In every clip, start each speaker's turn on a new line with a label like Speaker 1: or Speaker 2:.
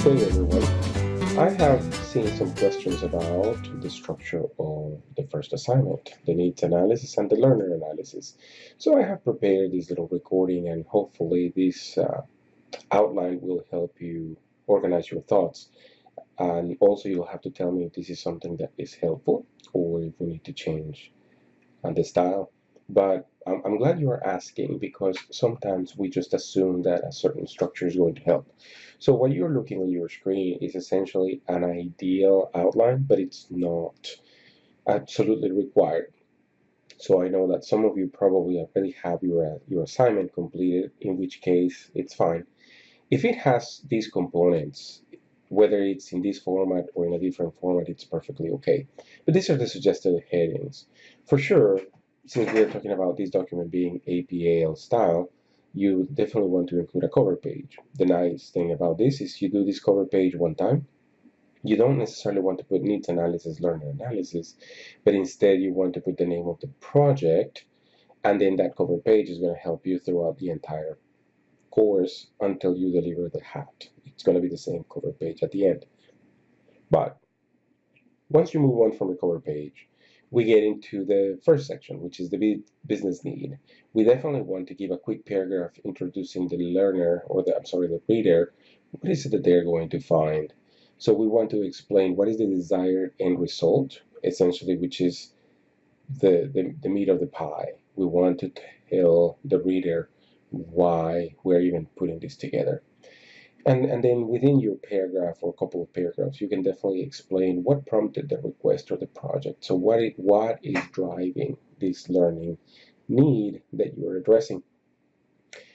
Speaker 1: Hey everyone, I have seen some questions about the structure of the first assignment, the needs analysis and the learner analysis. So I have prepared this little recording and hopefully this outline will help you organize your thoughts. And also you'll have to tell me if this is something that is helpful or if we need to change the style. But I'm glad you are asking because sometimes we just assume that a certain structure is going to help. So what you're looking on your screen is essentially an ideal outline, but it's not absolutely required. So I know that some of you probably already have your assignment completed, in which case it's fine. If it has these components, whether it's in this format or in a different format, it's perfectly okay. But these are the suggested headings. For sure, since we're talking about this document being APAL style, you definitely want to include a cover page. The nice thing about this is you do this cover page one time. You don't necessarily want to put needs analysis, learner analysis, but instead you want to put the name of the project, and then that cover page is going to help you throughout the entire course until you deliver the hat. It's going to be the same cover page at the end. But once you move on from the cover page, we get into the first section, which is the business need. We definitely want to give a quick paragraph introducing the learner, or the reader. What is it that they're going to find? So we want to explain what is the desired end result, essentially, which is the meat of the pie. We want to tell the reader why we're even putting this together. And then within your paragraph or a couple of paragraphs, you can definitely explain what prompted the request or the project. So what is driving this learning need that you are addressing?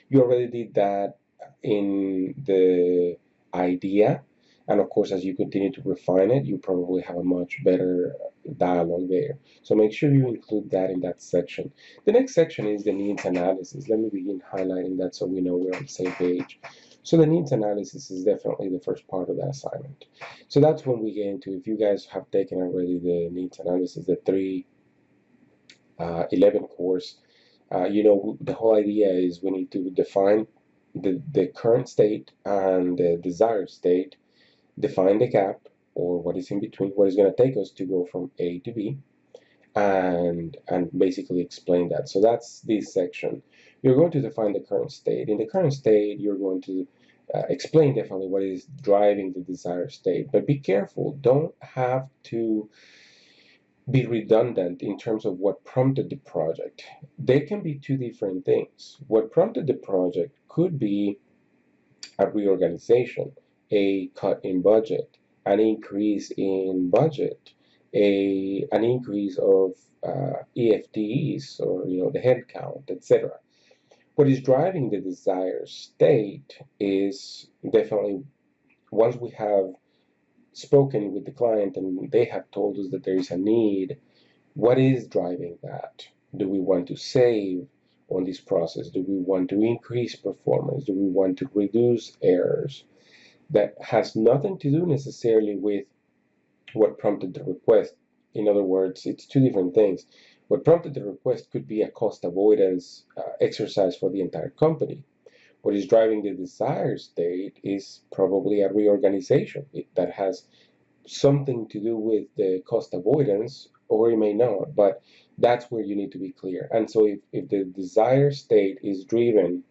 Speaker 1: You already did that in the idea. And of course, as you continue to refine it, you probably have a much better dialogue there. So make sure you include that in that section. The next section is the needs analysis. Let me begin highlighting that so we know we're on the same page. So the needs analysis is definitely the first part of the assignment. So that's when we get into, if you guys have taken already the needs analysis, the 311 course, you know, the whole idea is we need to define the current state and the desired state, define the gap or what is in between, what is going to take us to go from A to B, and basically explain that. So that's this section. You're going to define the current state. In the current state, you're going to explain definitely what is driving the desired state, but be careful. Don't have to be redundant in terms of what prompted the project. They can be two different things. What prompted the project could be a reorganization, a cut in budget, an increase in budget, an increase of EFTEs, or the head count, etc. What is driving the desired state is definitely, once we have spoken with the client and they have told us that there is a need, what is driving that? Do we want to save on this process? Do we want to increase performance? Do we want to reduce errors? That has nothing to do necessarily with what prompted the request. In other words, it's two different things. What prompted the request could be a cost avoidance exercise for the entire company. What is driving the desired state is probably a reorganization that has something to do with the cost avoidance, or it may not, but that's where you need to be clear. And so if the desired state is driven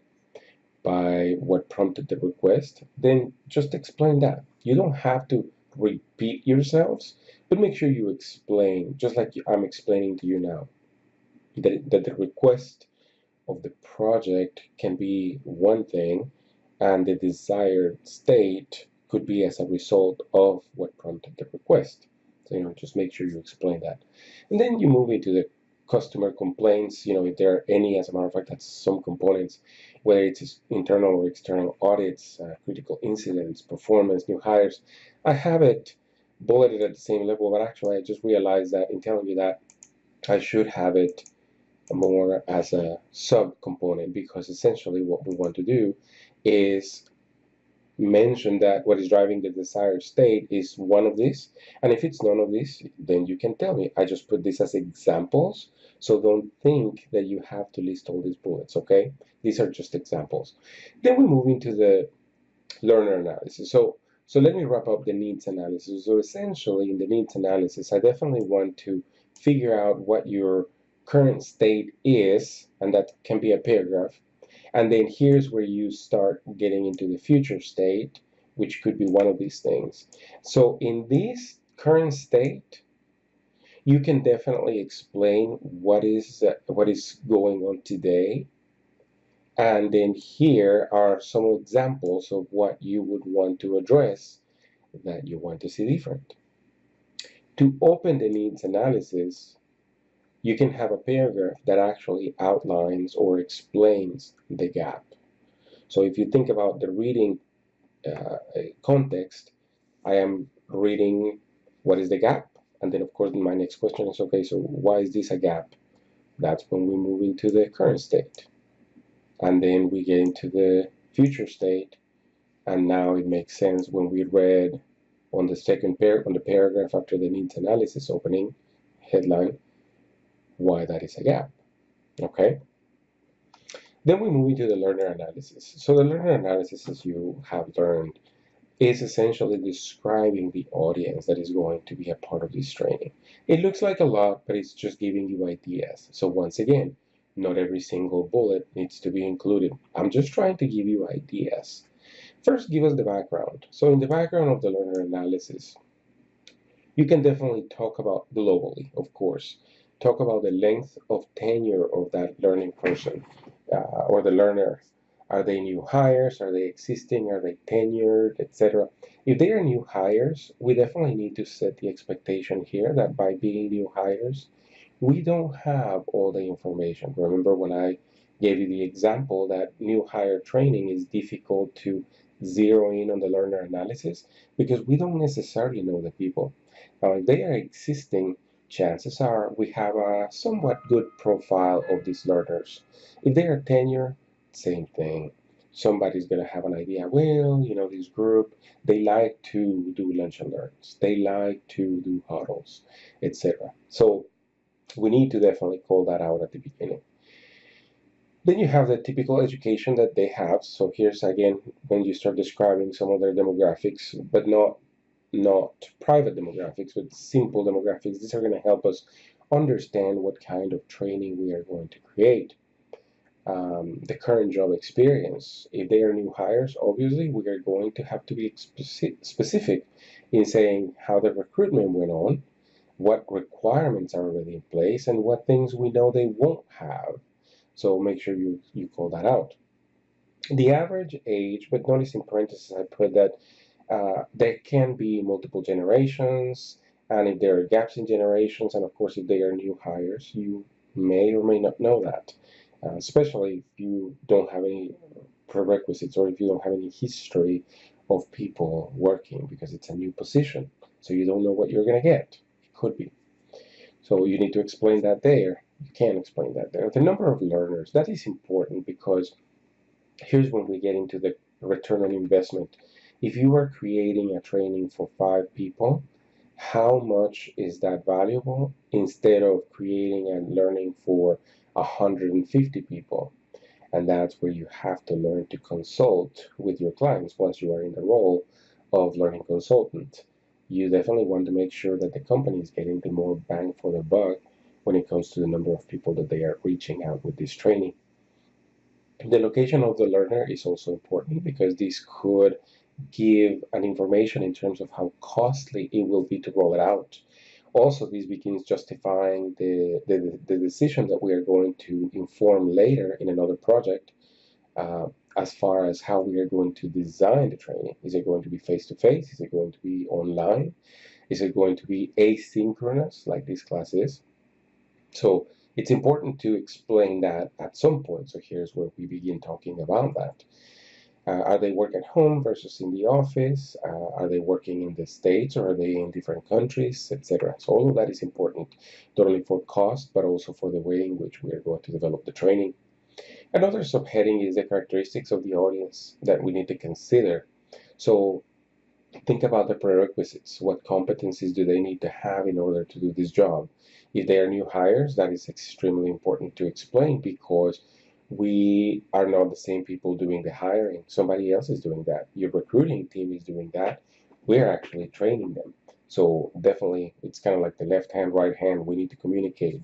Speaker 1: by what prompted the request, then just explain that. You don't have to repeat yourselves, but make sure you explain, just like I'm explaining to you now, that the request of the project can be one thing, and the desired state could be as a result of what prompted the request. So, just make sure you explain that. And then you move into the customer complaints, if there are any. As a matter of fact, that's some components, whether it's internal or external audits, critical incidents, performance, new hires. I have it bulleted at the same level, but actually I just realized that in telling you that I should have it more as a sub-component, because essentially what we want to do is mention that what is driving the desired state is one of these, and if it's none of these, then you can tell me. I just put this as examples, so don't think that you have to list all these bullets, okay? These are just examples. Then we move into the learner analysis. So So let me wrap up the needs analysis. So essentially, in the needs analysis, I definitely want to figure out what your current state is, and that can be a paragraph. And then here's where you start getting into the future state, which could be one of these things. So in this current state, you can definitely explain what is going on today. And then here are some examples of what you would want to address that you want to see different. To open the needs analysis, you can have a paragraph that actually outlines or explains the gap. So if you think about the reading context, I am reading what is the gap, and then of course my next question is, okay, so why is this a gap? That's when we move into the current state, and then we get into the future state, and now it makes sense when we read on the on the paragraph after the needs analysis opening headline why that is a gap. Okay, then we move into the learner analysis. So the learner analysis, as you have learned, is essentially describing the audience that is going to be a part of this training. It looks like a lot, but it's just giving you ideas. So once again, not every single bullet needs to be included. I'm just trying to give you ideas. First, give us the background. So in the background of the learner analysis, you can definitely talk about globally, of course. Talk about the length of tenure of that learning person or the learner. Are they new hires? Are they existing? Are they tenured, etc.? If they are new hires, we definitely need to set the expectation here that by being new hires, we don't have all the information. Remember when I gave you the example that new hire training is difficult to zero in on the learner analysis because we don't necessarily know the people. Now, if they are existing, chances are we have a somewhat good profile of these learners. If they are tenure, same thing. Somebody's going to have an idea. Well, this group, they like to do lunch and learns. They like to do huddles, etc. So we need to definitely call that out at the beginning. Then you have the typical education that they have. So here's again when you start describing some of their demographics, but not private demographics, but simple demographics. These are going to help us understand what kind of training we are going to create. The current job experience. If they are new hires, obviously we are going to have to be specific in saying how the recruitment went on, what requirements are already in place, and what things we know they won't have. So make sure you call that out. The average age, but notice in parentheses I put that there can be multiple generations, and if there are gaps in generations, and of course if they are new hires, you may or may not know that, especially if you don't have any prerequisites or if you don't have any history of people working because it's a new position. So you don't know what you're going to get. It could be. So you need to explain that there. You can explain that there. The number of learners, that is important because here's when we get into the return on investment. If you are creating a training for 5 people, how much is that valuable instead of creating and learning for 150 people? And that's where you have to learn to consult with your clients once you are in the role of learning consultant. You definitely want to make sure that the company is getting the more bang for the buck when it comes to the number of people that they are reaching out with this training. The location of the learner is also important because this could give an information in terms of how costly it will be to roll it out. Also, this begins justifying the decision that we are going to inform later in another project as far as how we are going to design the training. Is it going to be face-to-face? Is it going to be online? Is it going to be asynchronous like this class is? So it's important to explain that at some point. So here's where we begin talking about that. Are they work at home versus in the office? Are they working in the States or are they in different countries, etc.? So all of that is important, not only for cost, but also for the way in which we are going to develop the training. Another subheading is the characteristics of the audience that we need to consider. So think about the prerequisites. What competencies do they need to have in order to do this job? If they are new hires, that is extremely important to explain because we are not the same people doing the hiring. Somebody else is doing that. Your recruiting team is doing that. we're actually training them. So definitely, it's kind of like the left hand, right hand. We need to communicate.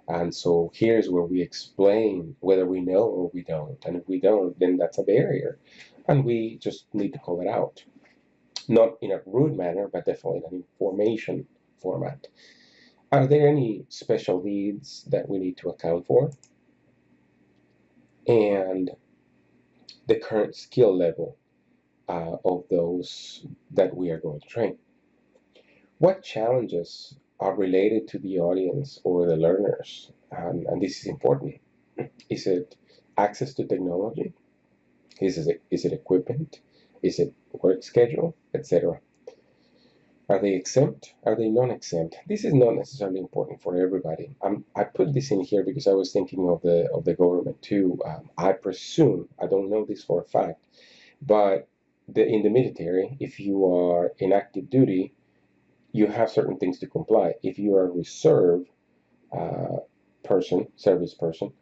Speaker 1: And so here's where we explain whether we know or we don't. And if we don't, then that's a barrier. And we just need to call it out. Not in a rude manner, but definitely in an information format. Are there any special needs that we need to account for? And the current skill level of those that we are going to train. What challenges are related to the audience or the learners? And this is important. Is it access to technology? Is it equipment? Is it work schedule, etc.? Are they exempt? Are they non-exempt? This is not necessarily important for everybody. I put this in here because I was thinking of the government too. I presume, I don't know this for a fact, but in the military, if you are in active duty, you have certain things to comply. If you are a reserve uh, person, service person,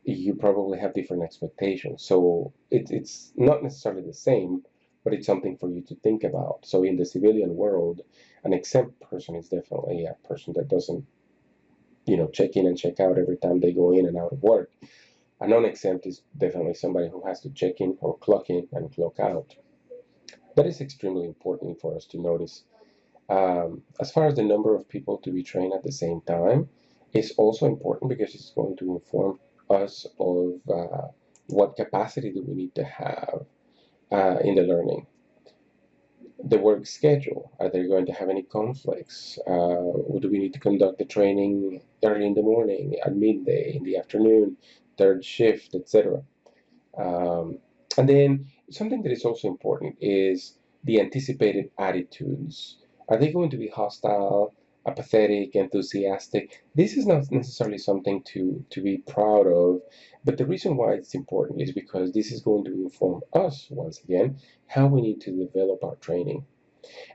Speaker 1: you probably have different expectations. So it's not necessarily the same, but it's something for you to think about. So in the civilian world, an exempt person is definitely a person that doesn't, check in and check out every time they go in and out of work. A non-exempt is definitely somebody who has to check in or clock in and clock out. That is extremely important for us to notice. As far as the number of people to be trained at the same time, is also important because it's going to inform us of what capacity do we need to have in the learning. The work schedule, are there going to have any conflicts? Or do we need to conduct the training early in the morning, at midday, in the afternoon, third shift, etc.? Um, and then something that is also important is the anticipated attitudes. Are they going to be hostile, apathetic, enthusiastic? This is not necessarily something to be proud of, but the reason why it's important is because this is going to inform us, once again, how we need to develop our training.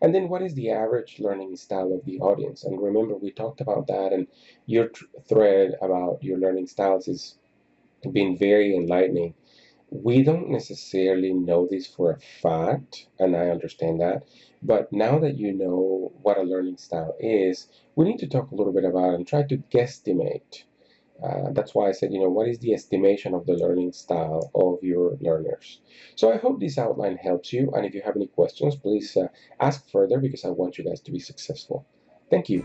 Speaker 1: And then what is the average learning style of the audience? And remember, we talked about that, and your thread about your learning styles is been very enlightening. We don't necessarily know this for a fact, and I understand that. But now that you know what a learning style is, we need to talk a little bit about it and try to guesstimate. That's why I said, what is the estimation of the learning style of your learners? So I hope this outline helps you. And if you have any questions, please ask further because I want you guys to be successful. Thank you.